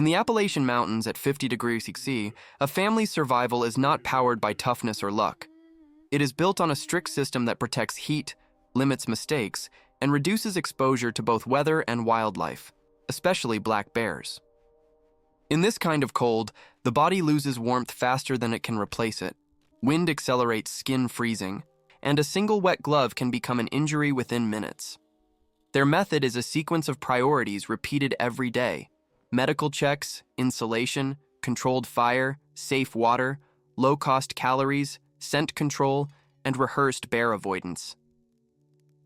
In the Appalachian Mountains at 50 degrees C, a family's survival is not powered by toughness or luck. It is built on a strict system that protects heat, limits mistakes, and reduces exposure to both weather and wildlife, especially black bears. In this kind of cold, the body loses warmth faster than it can replace it. Wind accelerates skin freezing, and a single wet glove can become an injury within minutes. Their method is a sequence of priorities repeated every day: medical checks, insulation, controlled fire, safe water, low-cost calories, scent control, and rehearsed bear avoidance.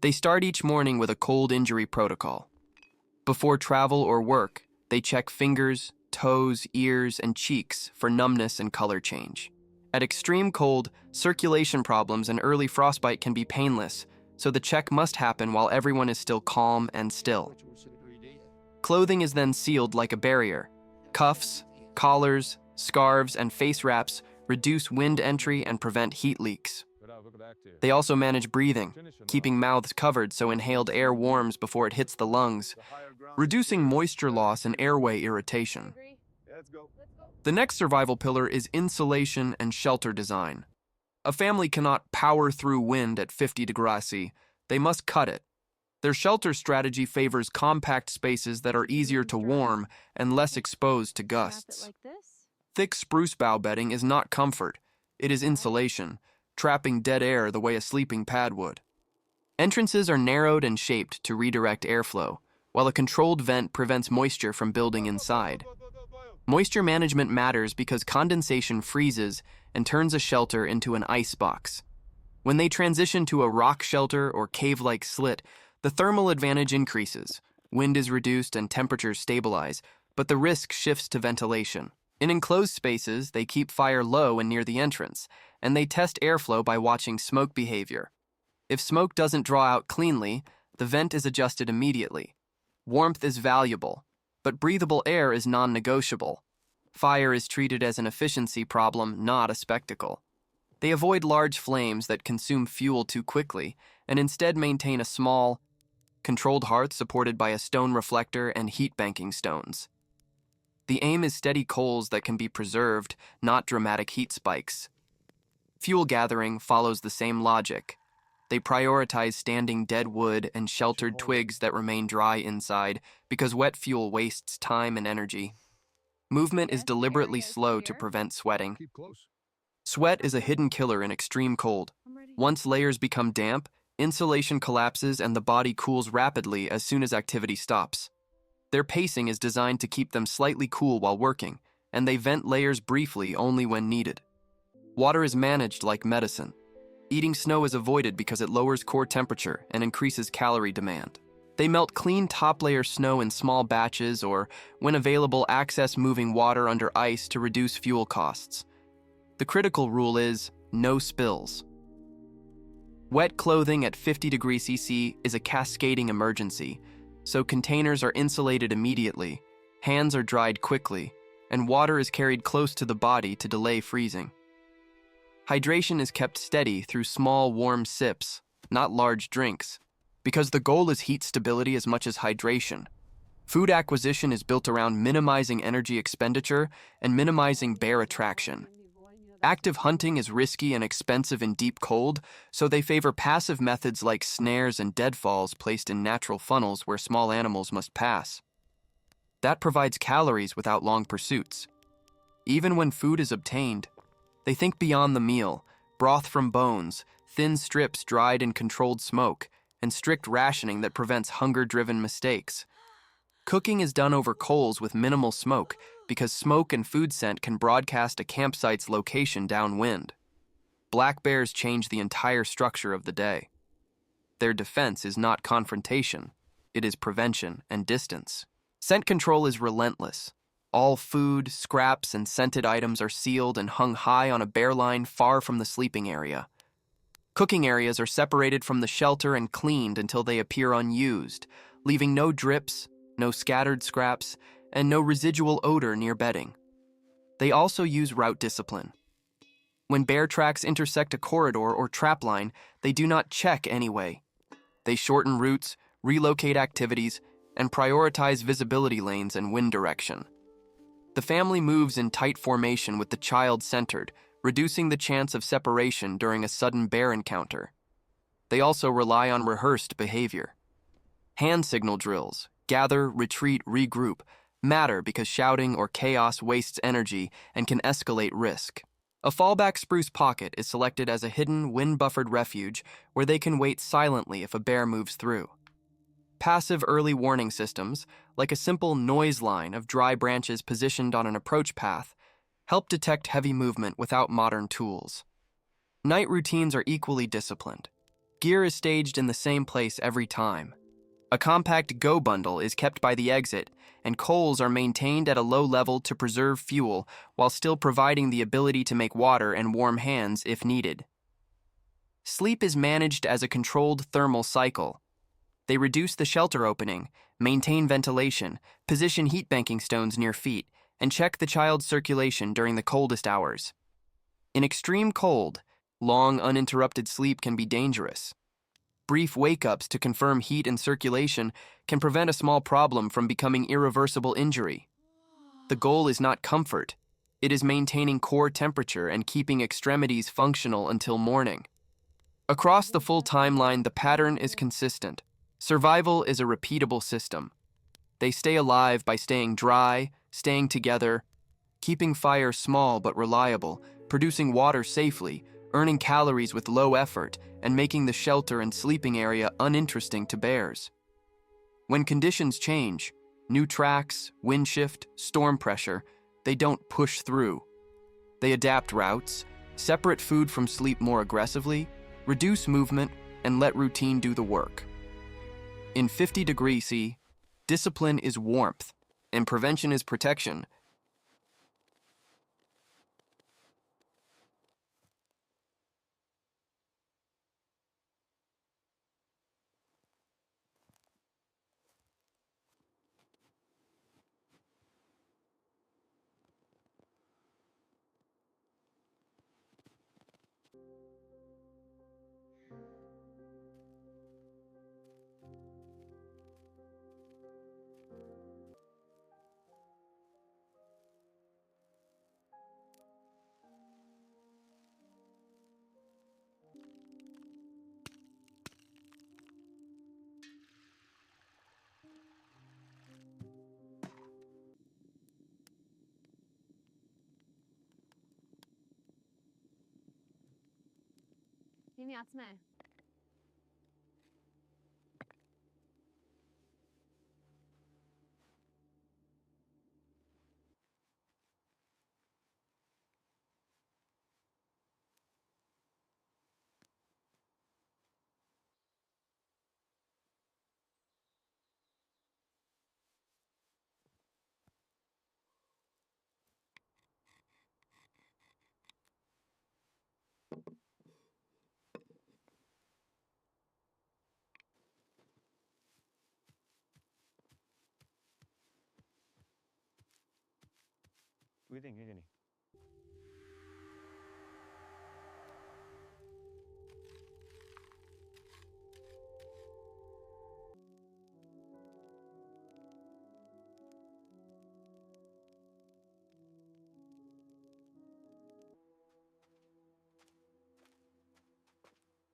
They start each morning with a cold injury protocol. Before travel or work, they check fingers, toes, ears, and cheeks for numbness and color change. At extreme cold, circulation problems and early frostbite can be painless, so the check must happen while everyone is still calm and still. Clothing is then sealed like a barrier. Cuffs, collars, scarves, and face wraps reduce wind entry and prevent heat leaks. They also manage breathing, keeping mouths covered so inhaled air warms before it hits the lungs, reducing moisture loss and airway irritation. The next survival pillar is insulation and shelter design. A family cannot power through wind at 50 degrees C. They must cut it. Their shelter strategy favors compact spaces that are easier to warm and less exposed to gusts. Thick spruce bough bedding is not comfort, it is insulation, trapping dead air the way a sleeping pad would. Entrances are narrowed and shaped to redirect airflow, while a controlled vent prevents moisture from building inside. Moisture management matters because condensation freezes and turns a shelter into an ice box. When they transition to a rock shelter or cave-like slit, the thermal advantage increases, wind is reduced and temperatures stabilize, but the risk shifts to ventilation. In enclosed spaces, they keep fire low and near the entrance, and they test airflow by watching smoke behavior. If smoke doesn't draw out cleanly, the vent is adjusted immediately. Warmth is valuable, but breathable air is non-negotiable. Fire is treated as an efficiency problem, not a spectacle. They avoid large flames that consume fuel too quickly, and instead maintain a small, controlled hearth supported by a stone reflector and heat banking stones. The aim is steady coals that can be preserved, not dramatic heat spikes. Fuel gathering follows the same logic. They prioritize standing dead wood and sheltered twigs that remain dry inside because wet fuel wastes time and energy. Movement is deliberately slow to prevent sweating. Sweat is a hidden killer in extreme cold. Once layers become damp, insulation collapses and the body cools rapidly as soon as activity stops. Their pacing is designed to keep them slightly cool while working, and they vent layers briefly only when needed. Water is managed like medicine. Eating snow is avoided because it lowers core temperature and increases calorie demand. They melt clean top-layer snow in small batches or, when available, access moving water under ice to reduce fuel costs. The critical rule is no spills. Wet clothing at 50 degrees C is a cascading emergency, so containers are insulated immediately, hands are dried quickly, and water is carried close to the body to delay freezing. Hydration is kept steady through small, warm sips, not large drinks, because the goal is heat stability as much as hydration. Food acquisition is built around minimizing energy expenditure and minimizing bear attraction. Active hunting is risky and expensive in deep cold, so they favor passive methods like snares and deadfalls placed in natural funnels where small animals must pass. That provides calories without long pursuits. Even when food is obtained, they think beyond the meal: broth from bones, thin strips dried in controlled smoke, and strict rationing that prevents hunger-driven mistakes. Cooking is done over coals with minimal smoke because smoke and food scent can broadcast a campsite's location downwind. Black bears change the entire structure of the day. Their defense is not confrontation, it is prevention and distance. Scent control is relentless. All food, scraps, and scented items are sealed and hung high on a bear line far from the sleeping area. Cooking areas are separated from the shelter and cleaned until they appear unused, leaving no drips, no scattered scraps, and no residual odor near bedding. They also use route discipline. When bear tracks intersect a corridor or trap line, they do not check anyway. They shorten routes, relocate activities, and prioritize visibility lanes and wind direction. The family moves in tight formation with the child centered, reducing the chance of separation during a sudden bear encounter. They also rely on rehearsed behavior. Hand signal drills, gather, retreat, regroup, matter because shouting or chaos wastes energy and can escalate risk. A fallback spruce pocket is selected as a hidden, wind-buffered refuge where they can wait silently if a bear moves through. Passive early warning systems, like a simple noise line of dry branches positioned on an approach path, help detect heavy movement without modern tools. Night routines are equally disciplined. Gear is staged in the same place every time. A compact go bundle is kept by the exit, and coals are maintained at a low level to preserve fuel while still providing the ability to make water and warm hands if needed. Sleep is managed as a controlled thermal cycle. They reduce the shelter opening, maintain ventilation, position heat banking stones near feet, and check the child's circulation during the coldest hours. In extreme cold, long uninterrupted sleep can be dangerous. Brief wake-ups to confirm heat and circulation can prevent a small problem from becoming irreversible injury. The goal is not comfort. It is maintaining core temperature and keeping extremities functional until morning. Across the full timeline, the pattern is consistent. Survival is a repeatable system. They stay alive by staying dry, staying together, keeping fire small but reliable, producing water safely, earning calories with low effort, and making the shelter and sleeping area uninteresting to bears. When conditions change, new tracks, wind shift, storm pressure, they don't push through. They adapt routes, separate food from sleep more aggressively, reduce movement, and let routine do the work. In 50° C, discipline is warmth, and prevention is protection. Tím víc ne. Gini.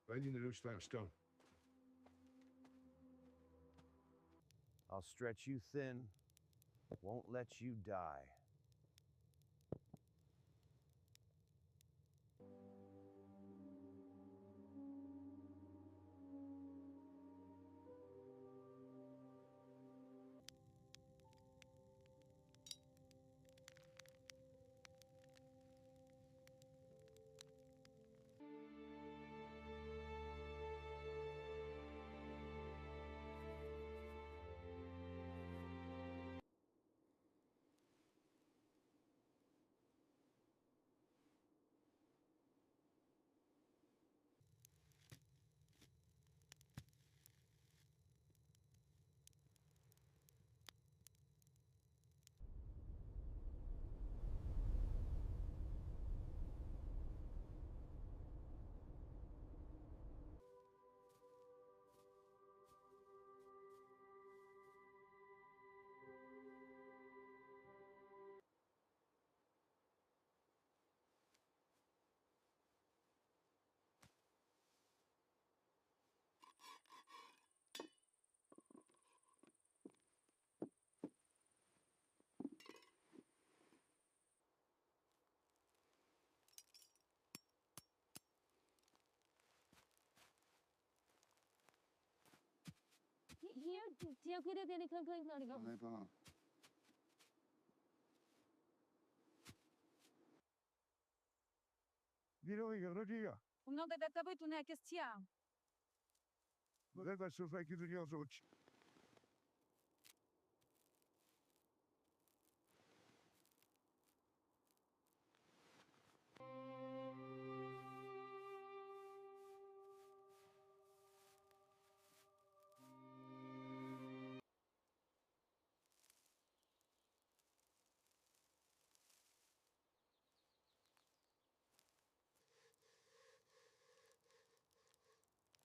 Right in the loose stone. I'll stretch you thin, won't let you die. Dia cuida dele, clink.来吧。 Viroiga, Rodrigo. Não deve estar muito na questão. Leva seu vai que do hoje.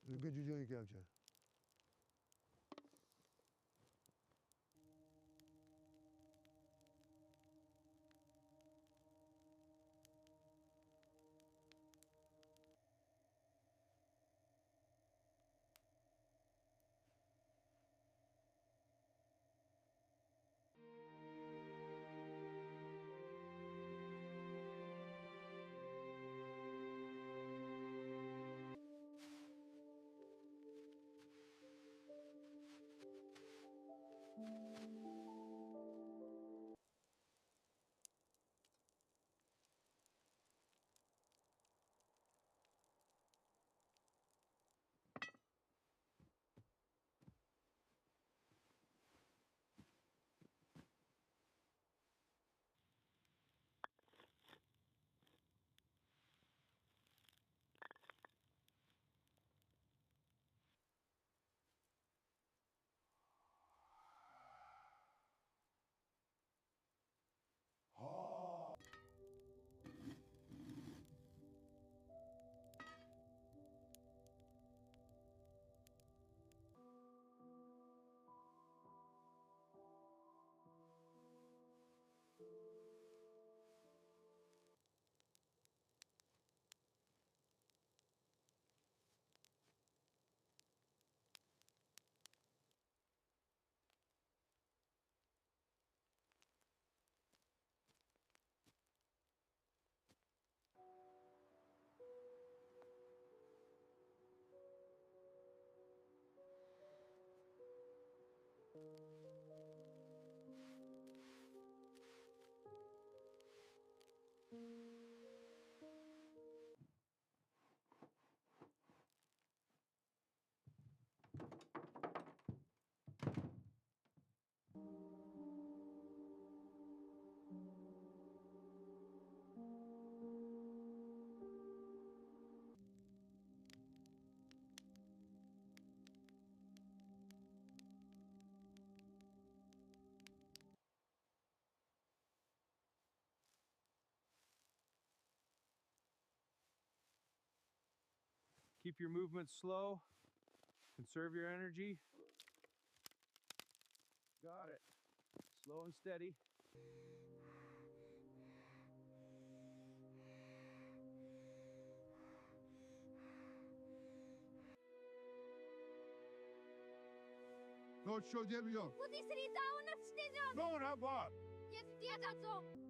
Luka jujuy gelce. Keep your movement slow. Conserve your energy. Got it. Slow and steady. No show demiyor. Bu dizini daha ona tutacağım. No ne var? Jest dia co?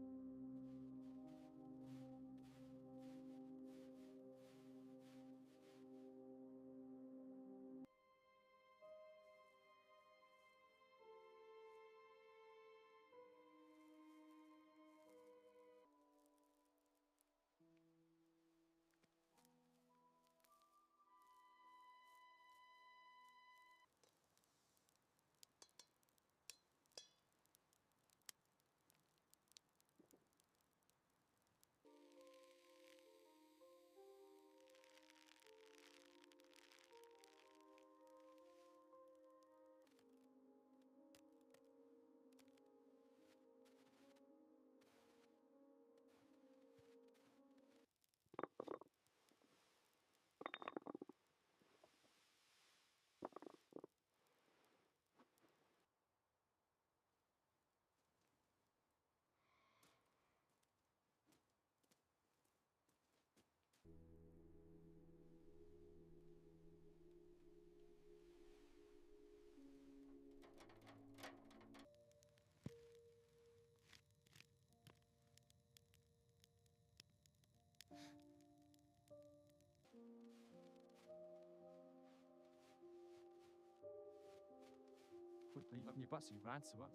你把谁玩死我？